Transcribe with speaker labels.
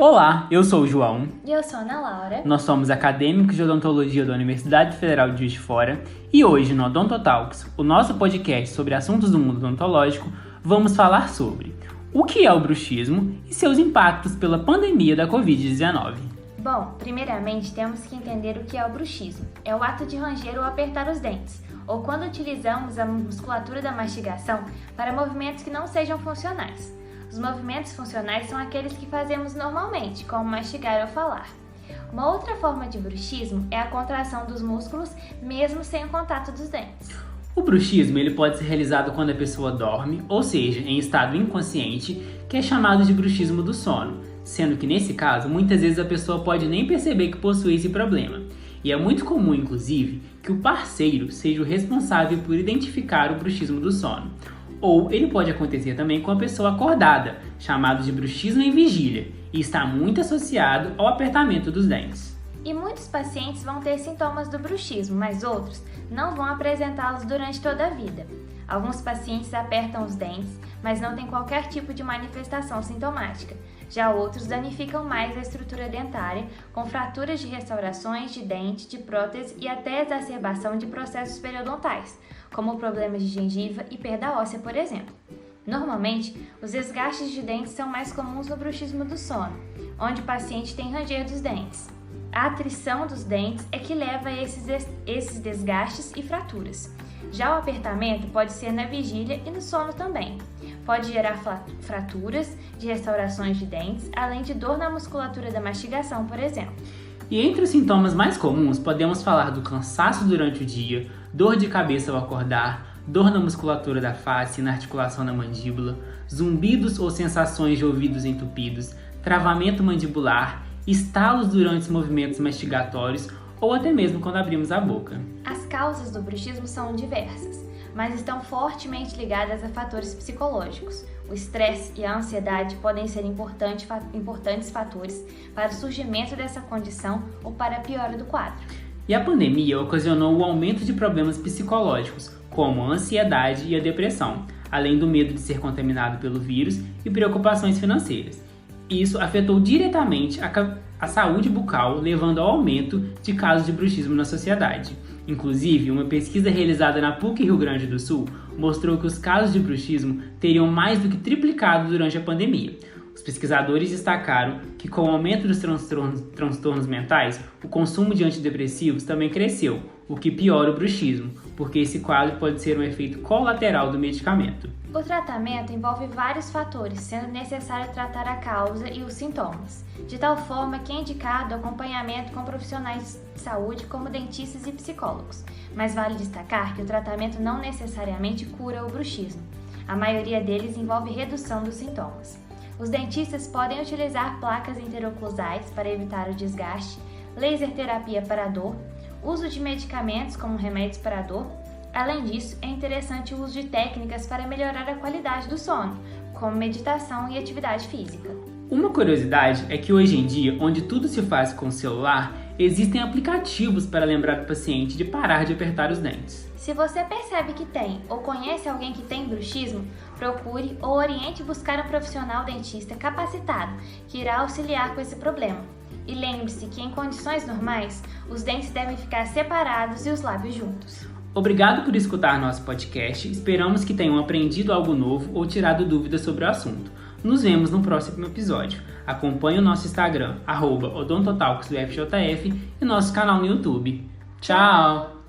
Speaker 1: Olá, eu sou o João.
Speaker 2: E eu sou a Ana Laura.
Speaker 1: Nós somos acadêmicos de odontologia da Universidade Federal de Juiz de Fora e hoje no Odontotalks, o nosso podcast sobre assuntos do mundo odontológico, vamos falar sobre o que é o bruxismo e seus impactos pela pandemia da Covid-19.
Speaker 2: Bom, primeiramente temos que entender o que é o bruxismo. É o ato de ranger ou apertar os dentes, ou quando utilizamos a musculatura da mastigação para movimentos que não sejam funcionais. Os movimentos funcionais são aqueles que fazemos normalmente, como mastigar ou falar. Uma outra forma de bruxismo é a contração dos músculos, mesmo sem o contato dos dentes.
Speaker 1: O bruxismo ele pode ser realizado quando a pessoa dorme, ou seja, em estado inconsciente, que é chamado de bruxismo do sono, sendo que nesse caso, muitas vezes a pessoa pode nem perceber que possui esse problema. E é muito comum, inclusive, que o parceiro seja o responsável por identificar o bruxismo do sono. Ou ele pode acontecer também com a pessoa acordada, chamado de bruxismo em vigília, e está muito associado ao apertamento dos dentes.
Speaker 2: E muitos pacientes vão ter sintomas do bruxismo, mas outros não vão apresentá-los durante toda a vida. Alguns pacientes apertam os dentes, mas não têm qualquer tipo de manifestação sintomática. Já outros danificam mais a estrutura dentária, com fraturas de restaurações de dente, de prótese e até exacerbação de processos periodontais, como problemas de gengiva e perda óssea, por exemplo. Normalmente, os desgastes de dentes são mais comuns no bruxismo do sono, onde o paciente tem ranger dos dentes. A atrição dos dentes é que leva a esses desgastes e fraturas. Já o apertamento pode ser na vigília e no sono também. Pode gerar fraturas de restaurações de dentes, além de dor na musculatura da mastigação, por exemplo.
Speaker 1: E entre os sintomas mais comuns, podemos falar do cansaço durante o dia, dor de cabeça ao acordar, dor na musculatura da face e na articulação da mandíbula, zumbidos ou sensações de ouvidos entupidos, travamento mandibular, estalos durante os movimentos mastigatórios ou até mesmo quando abrimos a boca.
Speaker 2: As causas do bruxismo são diversas, mas estão fortemente ligadas a fatores psicológicos. O estresse e a ansiedade podem ser importantes fatores para o surgimento dessa condição ou para a piora do quadro.
Speaker 1: E a pandemia ocasionou o aumento de problemas psicológicos, como a ansiedade e a depressão, além do medo de ser contaminado pelo vírus e preocupações financeiras. Isso afetou diretamente a saúde bucal, levando ao aumento de casos de bruxismo na sociedade. Inclusive, uma pesquisa realizada na PUC Rio Grande do Sul mostrou que os casos de bruxismo teriam mais do que triplicado durante a pandemia. Os pesquisadores destacaram que, com o aumento dos transtornos mentais, o consumo de antidepressivos também cresceu, o que piora o bruxismo, porque esse quadro pode ser um efeito colateral do medicamento.
Speaker 2: O tratamento envolve vários fatores, sendo necessário tratar a causa e os sintomas, de tal forma que é indicado acompanhamento com profissionais de saúde como dentistas e psicólogos. Mas vale destacar que o tratamento não necessariamente cura o bruxismo. A maioria deles envolve redução dos sintomas. Os dentistas podem utilizar placas interoclusais para evitar o desgaste, laser terapia para dor, uso de medicamentos como remédios para dor. Além disso, é interessante o uso de técnicas para melhorar a qualidade do sono, como meditação e atividade física.
Speaker 1: Uma curiosidade é que hoje em dia, onde tudo se faz com o celular, existem aplicativos para lembrar o paciente de parar de apertar os dentes.
Speaker 2: Se você percebe que tem ou conhece alguém que tem bruxismo, procure ou oriente buscar um profissional dentista capacitado que irá auxiliar com esse problema. E lembre-se que em condições normais, os dentes devem ficar separados e os lábios juntos.
Speaker 1: Obrigado por escutar nosso podcast, esperamos que tenham aprendido algo novo ou tirado dúvidas sobre o assunto. Nos vemos no próximo episódio. Acompanhe o nosso Instagram, @odontotalksufjf e nosso canal no YouTube. Tchau!